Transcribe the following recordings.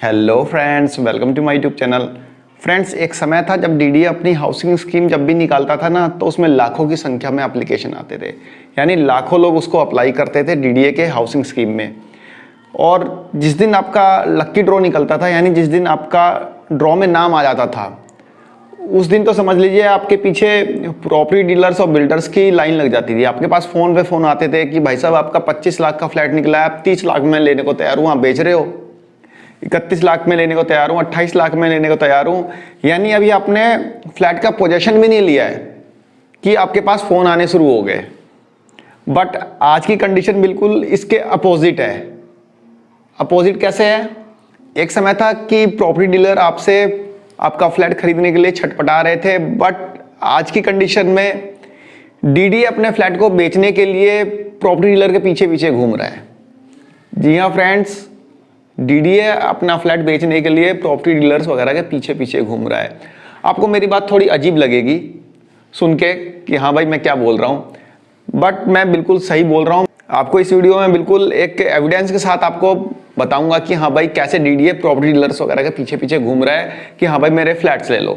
Hello friends, welcome to my YouTube channel. Friends, एक समय था जब डीडीए अपनी हाउसिंग स्कीम जब भी निकालता था ना, तो उसमें लाखों की संख्या में एप्लीकेशन आते थे। यानी लाखों लोग उसको अप्लाई करते थे डीडीए के हाउसिंग स्कीम में। और जिस दिन आपका लक्की ड्रॉ निकलता था, यानी जिस दिन आपका ड्रॉ में नाम आ जाता था, उस दिन तो समझ लीजिए आपके पीछे प्रॉपर्टी डीलर्स और बिल्डर्स की लाइन लग जाती थी। आपके पास फ़ोन पे फ़ोन आते थे कि भाई साहब, आपका 25 लाख का फ्लैट निकला है, आप 30 लाख में लेने को तैयार हूँ, आप बेच रहे हो। 31 लाख में लेने को तैयार हूँ, 28 लाख में लेने को तैयार हूँ। यानी अभी आपने फ्लैट का पोजेशन भी नहीं लिया है कि आपके पास फ़ोन आने शुरू हो गए। बट आज की कंडीशन बिल्कुल इसके अपोजिट है। अपोजिट कैसे है? एक समय था कि प्रॉपर्टी डीलर आपसे आपका फ्लैट खरीदने के लिए छटपटा रहे थे, बट आज की कंडीशन में डीडीए अपने फ्लैट को बेचने के लिए प्रॉपर्टी डीलर के पीछे पीछे घूम रहा है। जी हाँ फ्रेंड्स, डीडीए अपना फ्लैट बेचने के लिए प्रॉपर्टी डीलर्स वगैरह के पीछे पीछे घूम रहा है। आपको मेरी बात थोड़ी अजीब लगेगी सुन के कि हाँ भाई, मैं क्या बोल रहा हूँ, बट मैं बिल्कुल सही बोल रहा हूँ। आपको इस वीडियो में बिल्कुल एक एविडेंस के साथ आपको बताऊंगा कि हाँ भाई, कैसे डीडीए प्रॉपर्टी डीलर्स वगैरह के पीछे पीछे घूम रहा है कि हाँ भाई, मेरे फ्लैट्स ले लो।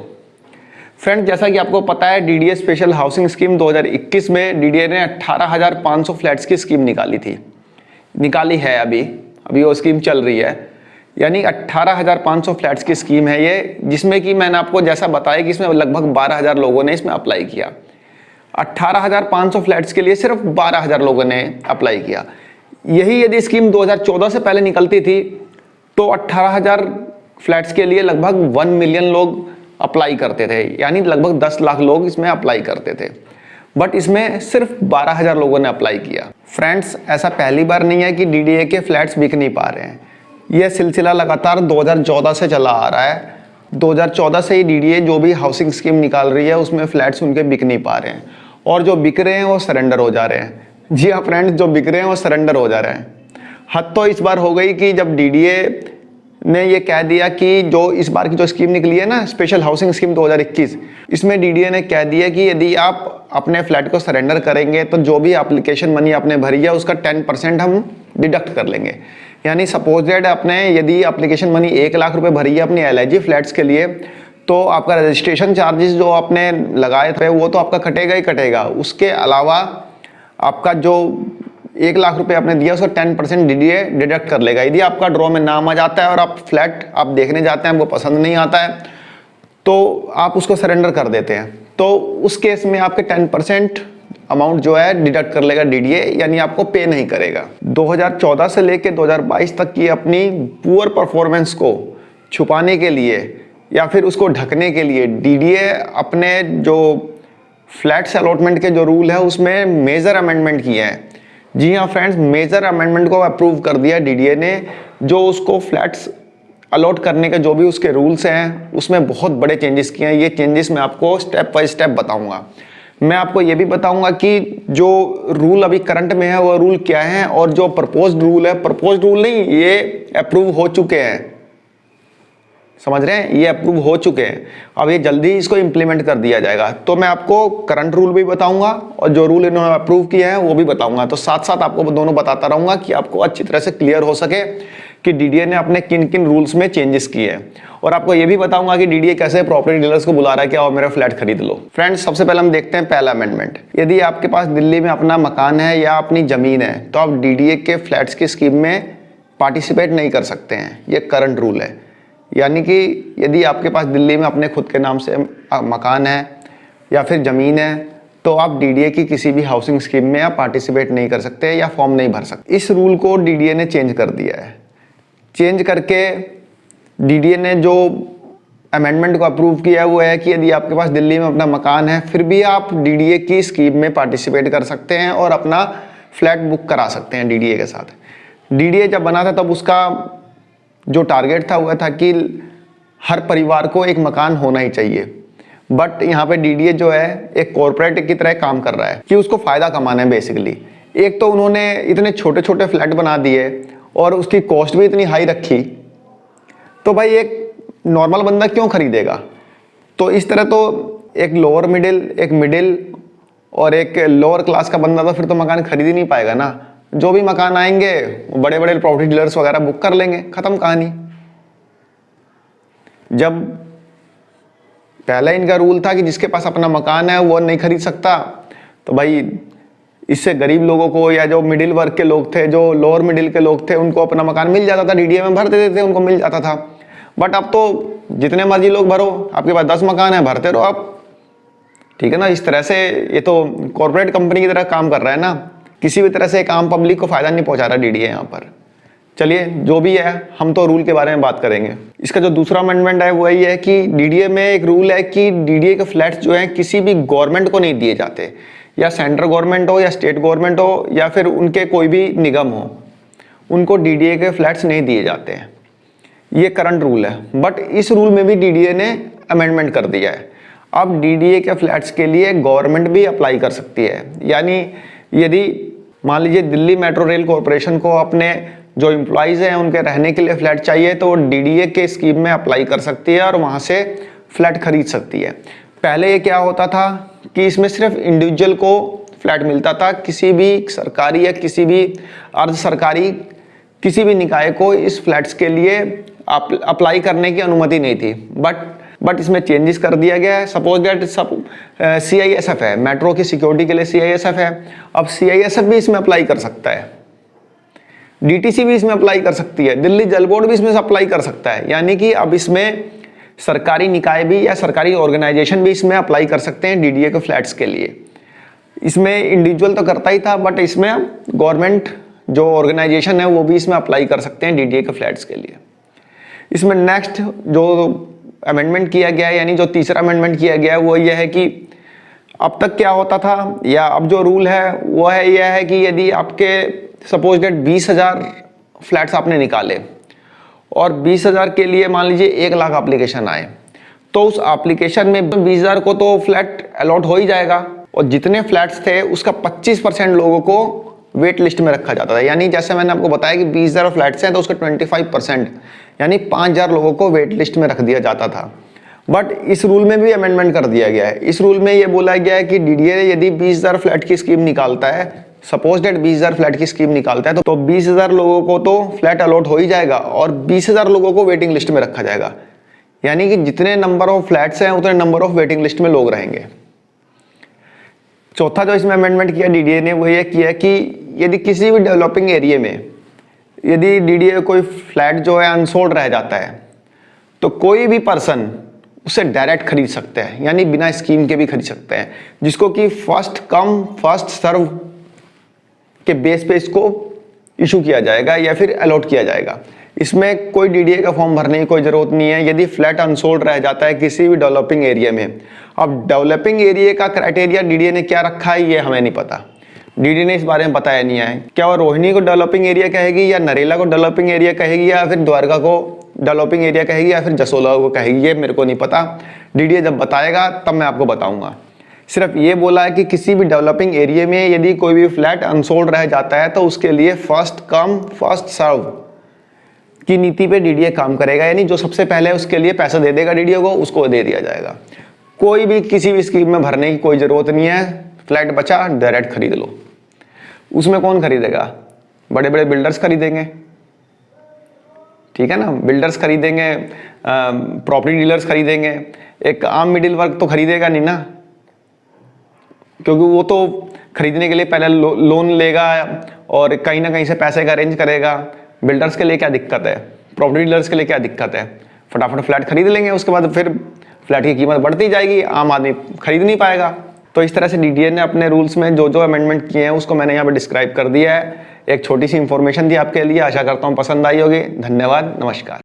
फ्रेंड, जैसा कि आपको पता है, डीडीए स्पेशल हाउसिंग स्कीम 2021 में डीडीए ने 18,500 फ्लैट्स की स्कीम निकाली है। अभी वो स्कीम चल रही है। यानी 18,500 फ्लैट्स की स्कीम है ये, जिसमें कि मैंने आपको जैसा बताया कि इसमें लगभग 12,000 लोगों ने इसमें अप्लाई किया। 18,500 फ्लैट्स के लिए सिर्फ 12,000 लोगों ने अप्लाई किया। यही यदि स्कीम 2014 से पहले निकलती थी तो 18,000 फ्लैट्स के लिए लगभग 1 मिलियन लोग अप्लाई करते थे, यानी लगभग 10 लाख लोग इसमें अप्लाई करते थे। बट इसमें सिर्फ 12,000 लोगों ने अप्लाई किया। फ्रेंड्स, ऐसा पहली बार नहीं है कि डीडीए के फ्लैट्स बिक नहीं पा रहे हैं। यह सिलसिला लगातार 2014 से चला आ रहा है। 2014 से ही डीडीए जो भी हाउसिंग स्कीम निकाल रही है, उसमें फ्लैट्स उनके बिक नहीं पा रहे हैं, और जो बिक रहे हैं वो सरेंडर हो जा रहे हैं। जी हाँ फ्रेंड्स, जो बिक रहे हैं वो सरेंडर हो जा रहे हैं। हद तो इस बार हो गई कि जब डीडीए ने ये कह दिया कि जो इस बार की जो स्कीम निकली है ना, स्पेशल हाउसिंग स्कीम 2021, इसमें डीडीए ने कह दिया कि यदि आप अपने फ्लैट को सरेंडर करेंगे तो जो भी एप्लीकेशन मनी आपने भरी है उसका 10% हम डिडक्ट कर लेंगे। यानी सपोज दैट आपने यदि एप्लीकेशन मनी 1 लाख रुपए भरी है अपनी एलआईजी फ्लैट्स के लिए, तो आपका रजिस्ट्रेशन चार्जेस जो आपने लगाए थे वो तो आपका कटेगा ही कटेगा। उसके अलावा आपका जो 1 लाख रुपए आपने दिया उसका 10% डीडीए डिडक्ट कर लेगा। यदि आपका ड्रॉ में नाम आ जाता है और आप फ्लैट आप देखने जाते हैं, आपको पसंद नहीं आता है, तो आप उसको सरेंडर कर देते हैं, तो उस केस में आपके 10% अमाउंट जो है डिडक्ट कर लेगा डीडीए, यानी आपको पे नहीं करेगा। 2014 से लेकर 2022 तक की अपनी पुअर परफॉर्मेंस को छुपाने के लिए या फिर उसको ढकने के लिए डीडीए अपने जो फ्लैट्स अलॉटमेंट के जो रूल है उसमें मेजर अमेंडमेंट किए हैं। जी हाँ फ्रेंड्स, मेजर अमेंडमेंट को अप्रूव कर दिया डीडीए ने। जो उसको फ्लैट्स अलॉट करने के जो भी उसके रूल्स हैं, उसमें बहुत बड़े चेंजेस किए हैं। ये चेंजेस मैं आपको स्टेप बाय स्टेप बताऊंगा। मैं आपको ये भी बताऊंगा कि जो रूल अभी करंट में है वो रूल क्या है, और जो प्रपोज्ड रूल है, प्रपोज्ड रूल नहीं, ये अप्रूव हो चुके हैं, समझ रहे हैं, ये अप्रूव हो चुके हैं। अब ये जल्दी इसको इंप्लीमेंट कर दिया जाएगा। तो मैं आपको करंट रूल भी बताऊंगा और जो रूल इन्होंने अप्रूव किया है वो भी बताऊंगा। तो साथ साथ आपको दोनों बताता रहूंगा कि आपको अच्छी तरह से क्लियर हो सके कि डीडीए ने अपने किन किन रूल्स में चेंजेस किए हैं। और आपको ये भी बताऊंगा कि डीडीए कैसे प्रॉपर्टी डीलर्स को बुला रहा है कि आओ मेरा फ्लैट खरीद लो। फ्रेंड्स, सबसे पहले हम देखते हैं पहला अमेंडमेंट। यदि आपके पास दिल्ली में अपना मकान है या अपनी जमीन है तो आप डीडीए के फ्लैट्स की स्कीम में पार्टिसिपेट नहीं कर सकते हैं। ये करंट रूल है। यानी कि यदि आपके पास दिल्ली में अपने खुद के नाम से मकान है या फिर ज़मीन है, तो आप डीडीए की किसी भी हाउसिंग स्कीम में आप पार्टिसिपेट नहीं कर सकते या फॉर्म नहीं भर सकते। इस रूल को डीडीए ने चेंज कर दिया है। चेंज करके डीडीए ने जो अमेंडमेंट को अप्रूव किया है वो है कि यदि आपके पास दिल्ली में अपना मकान है, फिर भी आप डीडीए की स्कीम में पार्टिसिपेट कर सकते हैं और अपना फ्लैट बुक करा सकते हैं डीडीए के साथ। डीडीए जब बना था तब उसका जो टारगेट था वो था कि हर परिवार को एक मकान होना ही चाहिए। बट यहाँ पे डीडीए जो है एक कॉर्पोरेट की तरह काम कर रहा है कि उसको फ़ायदा कमाना है बेसिकली। एक तो उन्होंने इतने छोटे छोटे फ्लैट बना दिए और उसकी कॉस्ट भी इतनी हाई रखी, तो भाई एक नॉर्मल बंदा क्यों खरीदेगा। तो इस तरह तो एक लोअर मिडिल, एक मिडिल और एक लोअर क्लास का बंदा तो फिर तो मकान खरीद ही नहीं पाएगा ना। जो भी मकान आएंगे वो बड़े बड़े प्रॉपर्टी डीलर्स वगैरह बुक कर लेंगे, खत्म कहानी। जब पहला इनका रूल था कि जिसके पास अपना मकान है वो नहीं खरीद सकता, तो भाई इससे गरीब लोगों को या जो मिडिल वर्ग के लोग थे, जो लोअर मिडिल के लोग थे, उनको अपना मकान मिल जाता था, डीडीए में भर देते थे, उनको मिल जाता था। बट अब तो जितने मर्जी लोग भरो, आपके पास 10 मकान है, भरते रहो आप, ठीक है ना। इस तरह से ये तो कॉर्पोरेट कंपनी की तरह काम कर रहा है ना, किसी भी तरह से एक आम पब्लिक को फायदा नहीं पहुंचा रहा डीडीए यहाँ पर। चलिए जो भी है, हम तो रूल के बारे में बात करेंगे। इसका जो दूसरा अमेंडमेंट है वो यही है कि डीडीए में एक रूल है कि डीडीए के फ्लैट्स जो हैं किसी भी गवर्नमेंट को नहीं दिए जाते, या सेंट्रल गवर्नमेंट हो या स्टेट गवर्नमेंट हो या फिर उनके कोई भी निगम हो, उनको डीडीए के फ्लैट्स नहीं दिए जाते हैं। ये करंट रूल है। बट इस रूल में भी डीडीए ने अमेंडमेंट कर दिया है। अब डीडीए के फ्लैट्स के लिए गवर्नमेंट भी अप्लाई कर सकती है। यानी यदि मान लीजिए दिल्ली मेट्रो रेल कॉरपोरेशन को अपने जो एम्प्लॉयज़ हैं उनके रहने के लिए फ्लैट चाहिए, तो डीडीए के स्कीम में अप्लाई कर सकती है और वहाँ से फ्लैट खरीद सकती है। पहले ये क्या होता था कि इसमें सिर्फ इंडिविजुअल को फ्लैट मिलता था, किसी भी सरकारी या किसी भी अर्ध सरकारी किसी भी निकाय को इस फ्लैट्स के लिए अप्लाई करने की अनुमति नहीं थी। बट इसमें चेंजेस कर दिया गया है। सपोज दैट सब CISF है, मेट्रो की सिक्योरिटी के लिए CISF है, अब CISF भी इसमें अप्लाई कर सकता है, DTC भी इसमें अप्लाई कर सकती है, दिल्ली जल बोर्ड भी इसमें अप्लाई कर सकता है। यानी कि अब इसमें सरकारी निकाय भी या सरकारी ऑर्गेनाइजेशन भी इसमें अप्लाई कर सकते हैं डीडीए के फ्लैट्स के लिए। इसमें इंडिविजुअल तो करता ही था, बट इसमें गवर्नमेंट जो ऑर्गेनाइजेशन है वो भी इसमें अप्लाई कर सकते हैं डीडीए के फ्लैट्स के लिए। इसमें नेक्स्ट जो अमेंडमेंट किया गया है, यानी जो तीसरा अमेंडमेंट किया गया है, वो यह है कि अब तक क्या होता था, या अब जो रूल है वो है यह है कि यदि आपके सपोज डेट 20,000 फ्लैट्स आपने निकाले और 20,000 के लिए मान लीजिए 1 लाख एप्लीकेशन आए, तो उस एप्लीकेशन में 20,000 को तो फ्लैट अलॉट हो ही जाएगा, और जितने फ्लैट्स थे उसका 25% लोगों को वेट लिस्ट में रखा जाता था। यानी जैसे मैंने आपको बताया कि 20,000 फ्लैट्स हैं तो उसका 25% यानी 5,000 लोगों को वेट लिस्ट में रख दिया जाता था। बट इस रूल में भी अमेंडमेंट कर दिया गया है। इस रूल में ये बोला गया है कि डीडीए यदि 20,000 फ्लैट की स्कीम निकालता है, सपोज डेट 20,000 फ्लैट की स्कीम निकालता है, तो 20,000 लोगों को तो फ्लैट अलॉट हो ही जाएगा और 20,000 लोगों को वेटिंग लिस्ट में रखा जाएगा। यानी कि जितने नंबर ऑफ फ्लैट्स हैं उतने नंबर ऑफ वेटिंग लिस्ट में लोग रहेंगे। चौथा जो इसमें अमेंडमेंट किया डीडीए ने वो ये किया कि यदि किसी भी डेवलपिंग एरिया में यदि डीडीए कोई फ्लैट जो है अनसोल्ड रह जाता है, तो कोई भी पर्सन उसे डायरेक्ट खरीद सकते हैं, यानी बिना स्कीम के भी खरीद सकते हैं, जिसको कि फर्स्ट कम फर्स्ट सर्व के बेस पे इसको इशू किया जाएगा या फिर अलॉट किया जाएगा। इसमें कोई डीडीए का फॉर्म भरने की कोई जरूरत नहीं है यदि फ्लैट अनसोल्ड रह जाता है किसी भी डेवलपिंग एरिया में। अब डेवलपिंग एरिया का क्राइटेरिया डीडीए ने क्या रखा है ये हमें नहीं पता, डीडीए ने इस बारे में बताया नहीं है। क्या वो रोहिणी को डेवलपिंग एरिया कहेगी या नरेला को डेवलपिंग एरिया कहेगी या फिर द्वारका को डेवलपिंग एरिया कहेगी या फिर जसोला को कहेगी, ये मेरे को नहीं पता। डीडीए जब बताएगा तब मैं आपको बताऊंगा। सिर्फ ये बोला है कि किसी भी डेवलपिंग एरिया में यदि कोई भी फ्लैट अनसोल्ड रह जाता है तो उसके लिए फर्स्ट कम फर्स्ट सर्व की नीति पे डीडीए काम करेगा, यानी जो सबसे पहले उसके लिए पैसा दे देगा डीडीए को, उसको दे दिया जाएगा। कोई भी किसी भी स्कीम में भरने की कोई जरूरत नहीं है, फ्लैट बचा डायरेक्ट खरीद लो। उसमें कौन खरीदेगा? बड़े बड़े बिल्डर्स खरीदेंगे, ठीक है ना, बिल्डर्स खरीदेंगे, प्रॉपर्टी डीलर्स खरीदेंगे। एक आम मिडिल वर्ग तो खरीदेगा नहीं ना, क्योंकि वो तो खरीदने के लिए पहले लोन लेगा और कहीं ना कहीं से पैसे का अरेंज करेगा। बिल्डर्स के लिए क्या दिक्कत है, प्रॉपर्टी डीलर्स के लिए क्या दिक्कत है, फटाफट फ्लैट खरीद लेंगे, उसके बाद फिर फ्लैट की कीमत बढ़ती जाएगी, आम आदमी खरीद नहीं पाएगा। तो इस तरह से डीडीए ने अपने रूल्स में जो जो अमेंडमेंट किए हैं उसको मैंने यहाँ पर डिस्क्राइब कर दिया है। एक छोटी सी इंफॉर्मेशन थी आपके लिए, आशा करता हूँ पसंद आई होगी। धन्यवाद, नमस्कार।